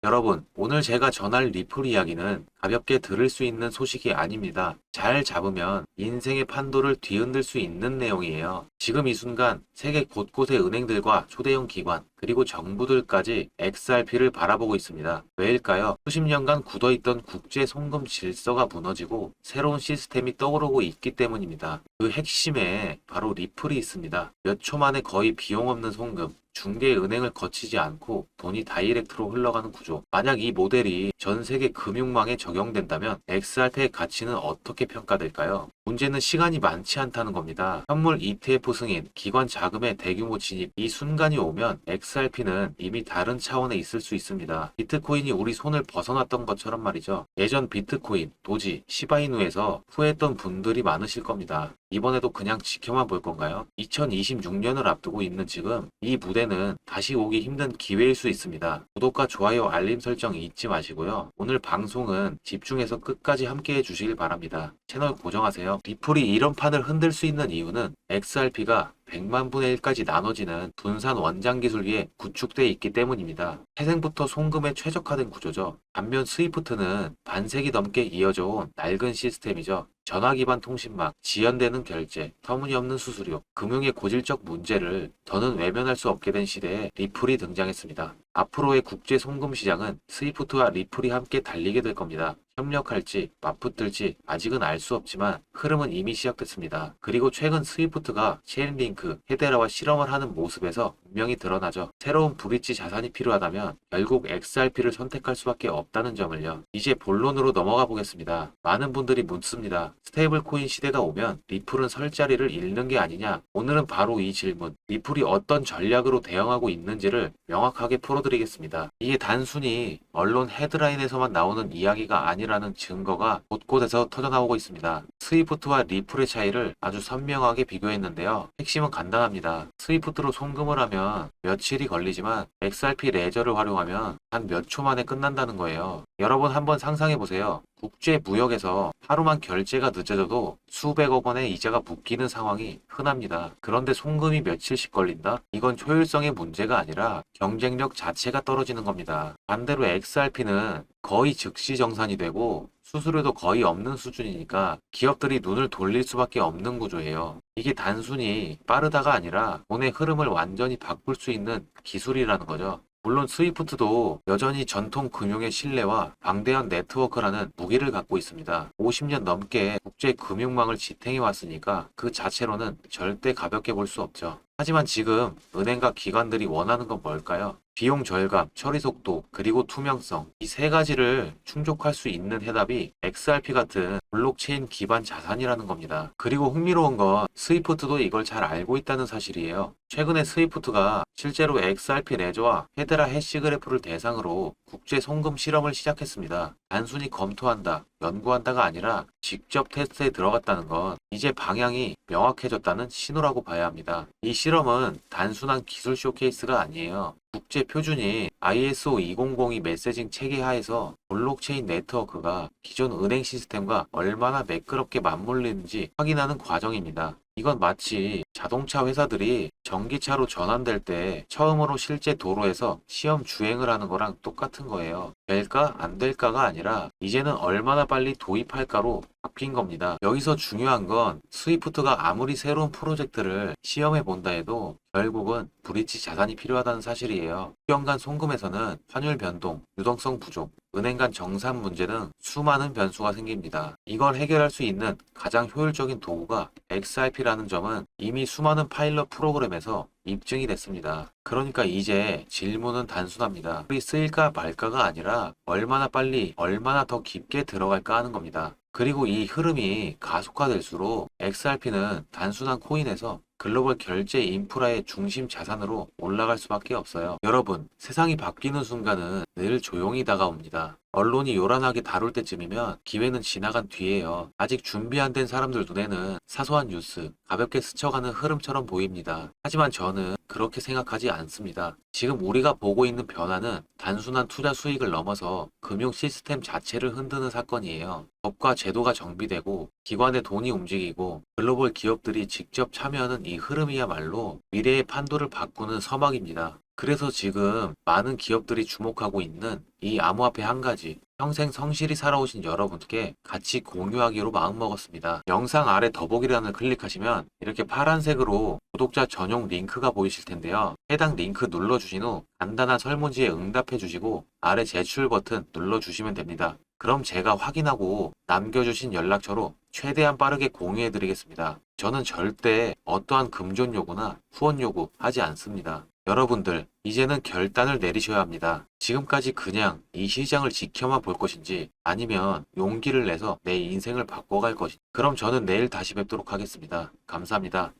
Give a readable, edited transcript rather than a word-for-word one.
여러분, 오늘 제가 전할 리플 이야기는 가볍게 들을 수 있는 소식이 아닙니다. 잘 잡으면 인생의 판도를 뒤흔들 수 있는 내용이에요. 지금 이 순간 세계 곳곳의 은행들과 초대형 기관, 그리고 정부들까지 XRP를 바라보고 있습니다. 왜일까요? 수십 년간 굳어있던 국제 송금 질서가 무너지고 새로운 시스템이 떠오르고 있기 때문입니다. 그 핵심에 바로 리플이 있습니다. 몇 초 만에 거의 비용 없는 송금, 중개 은행을 거치지 않고 돈이 다이렉트로 흘러가는 구조. 만약 이 모델이 전 세계 금융망에 적용된다면 XRP의 가치는 어떻게 평가될까요? 문제는 시간이 많지 않다는 겁니다. 현물 ETF 승인, 기관 자금의 대규모 진입, 이 순간이 오면 XRP는 이미 다른 차원에 있을 수 있습니다. 비트코인이 우리 손을 벗어났던 것처럼 말이죠. 예전 비트코인, 도지, 시바이누에서 후회했던 분들이 많으실 겁니다. 이번에도 그냥 지켜만 볼 건가요? 2026년을 앞두고 있는 지금 이 무대는 다시 오기 힘든 기회일 수 있습니다. 구독과 좋아요, 알림 설정 잊지 마시고요. 오늘 방송은 집중해서 끝까지 함께 해주시길 바랍니다. 채널 고정하세요. 리플이 이런 판을 흔들 수 있는 이유는 XRP가 100만 분의 1까지 나눠지는 분산 원장 기술 위에 구축되어 있기 때문입니다. 태생부터 송금에 최적화된 구조죠. 반면 스위프트는 반세기 넘게 이어져 온 낡은 시스템이죠. 전화 기반 통신망, 지연되는 결제, 터무니없는 수수료, 금융의 고질적 문제를 더는 외면할 수 없게 된 시대에 리플이 등장했습니다. 앞으로의 국제 송금 시장은 스위프트와 리플이 함께 달리게 될 겁니다. 협력할지 맞붙을지 아직은 알 수 없지만 흐름은 이미 시작됐습니다. 그리고 최근 스위프트가 체인링크, 헤데라와 실험을 하는 모습에서 분명히 드러나죠. 새로운 브릿지 자산이 필요하다면 결국 XRP를 선택할 수밖에 없다는 점을요. 이제 본론으로 넘어가 보겠습니다. 많은 분들이 묻습니다. 스테이블 코인 시대가 오면 리플은 설 자리를 잃는 게 아니냐? 오늘은 바로 이 질문, 리플이 어떤 전략으로 대응하고 있는지를 명확하게 풀어드리겠습니다. 이게 단순히 언론 헤드라인에서만 나오는 이야기가 아니라는 증거가 곳곳에서 터져나오고 있습니다. 스위프트와 리플의 차이를 아주 선명하게 비교했는데요. 핵심은 간단합니다. 스위프트로 송금을 하면 며칠이 걸리지만 XRP 레저를 활용하면 단 몇 초 만에 끝난다는 거예요. 여러분 한번 상상해 보세요. 국제 무역에서 하루만 결제가 늦어져도 수백억 원의 이자가 묶이는 상황이 흔합니다. 그런데 송금이 며칠씩 걸린다? 이건 효율성의 문제가 아니라 경쟁력 자체가 떨어지는 겁니다. 반대로 XRP는 거의 즉시 정산이 되고 수수료도 거의 없는 수준이니까 기업들이 눈을 돌릴 수밖에 없는 구조예요. 이게 단순히 빠르다가 아니라 돈의 흐름을 완전히 바꿀 수 있는 기술이라는 거죠. 물론 스위프트도 여전히 전통 금융의 신뢰와 방대한 네트워크라는 무기를 갖고 있습니다. 50년 넘게 국제 금융망을 지탱해 왔으니까 그 자체로는 절대 가볍게 볼 수 없죠. 하지만 지금 은행과 기관들이 원하는 건 뭘까요? 비용 절감, 처리 속도, 그리고 투명성. 이 세 가지를 충족할 수 있는 해답이 XRP 같은 블록체인 기반 자산이라는 겁니다. 그리고 흥미로운 건 스위프트도 이걸 잘 알고 있다는 사실이에요. 최근에 스위프트가 실제로 XRP 레저와 헤드라 해시그래프를 대상으로 국제 송금 실험을 시작했습니다. 단순히 검토한다, 연구한다가 아니라 직접 테스트에 들어갔다는 건 이제 방향이 명확해졌다는 신호라고 봐야 합니다. 이 실험은 단순한 기술 쇼케이스가 아니에요. 국제 표준인 ISO 2002 메시징 체계 하에서 블록체인 네트워크가 기존 은행 시스템과 얼마나 매끄럽게 맞물리는지 확인하는 과정입니다. 이건 마치 자동차 회사들이 전기차로 전환될 때 처음으로 실제 도로에서 시험 주행을 하는 거랑 똑같은 거예요. 될까 안 될까가 아니라 이제는 얼마나 빨리 도입할까로 바뀐 겁니다. 여기서 중요한 건 스위프트가 아무리 새로운 프로젝트를 시험해 본다 해도 결국은 브릿지 자산이 필요하다는 사실이에요. 수년 간 송금에서는 환율 변동, 유동성 부족, 은행 간 정산 문제 등 수많은 변수가 생깁니다. 이걸 해결할 수 있는 가장 효율적인 도구가 XRP라는 점은 이미 수많은 파일럿 프로그램에서 입증이 됐습니다. 그러니까 이제 질문은 단순합니다. 우리 쓰일까 말까가 아니라 얼마나 빨리, 얼마나 더 깊게 들어갈까 하는 겁니다. 그리고 이 흐름이 가속화될수록 XRP는 단순한 코인에서 글로벌 결제 인프라의 중심 자산으로 올라갈 수밖에 없어요. 여러분, 세상이 바뀌는 순간은 늘 조용히 다가옵니다. 언론이 요란하게 다룰 때쯤이면 기회는 지나간 뒤에요. 아직 준비 안 된 사람들 눈에는 사소한 뉴스, 가볍게 스쳐가는 흐름처럼 보입니다. 하지만 저는 그렇게 생각하지 않습니다. 지금 우리가 보고 있는 변화는 단순한 투자 수익을 넘어서 금융 시스템 자체를 흔드는 사건이에요. 법과 제도가 정비되고 기관의 돈이 움직이고 글로벌 기업들이 직접 참여하는 이 흐름이야말로 미래의 판도를 바꾸는 서막입니다. 그래서 지금 많은 기업들이 주목하고 있는 이 암호화폐 한 가지, 평생 성실히 살아오신 여러분께 같이 공유하기로 마음먹었습니다. 영상 아래 더보기란을 클릭하시면 이렇게 파란색으로 구독자 전용 링크가 보이실 텐데요. 해당 링크 눌러주신 후 간단한 설문지에 응답해 주시고 아래 제출 버튼 눌러주시면 됩니다. 그럼 제가 확인하고 남겨주신 연락처로 최대한 빠르게 공유해 드리겠습니다. 저는 절대 어떠한 금전 요구나 후원 요구 하지 않습니다. 여러분들, 이제는 결단을 내리셔야 합니다. 지금까지 그냥 이 시장을 지켜만 볼 것인지 아니면 용기를 내서 내 인생을 바꿔갈 것인지. 그럼 저는 내일 다시 뵙도록 하겠습니다. 감사합니다.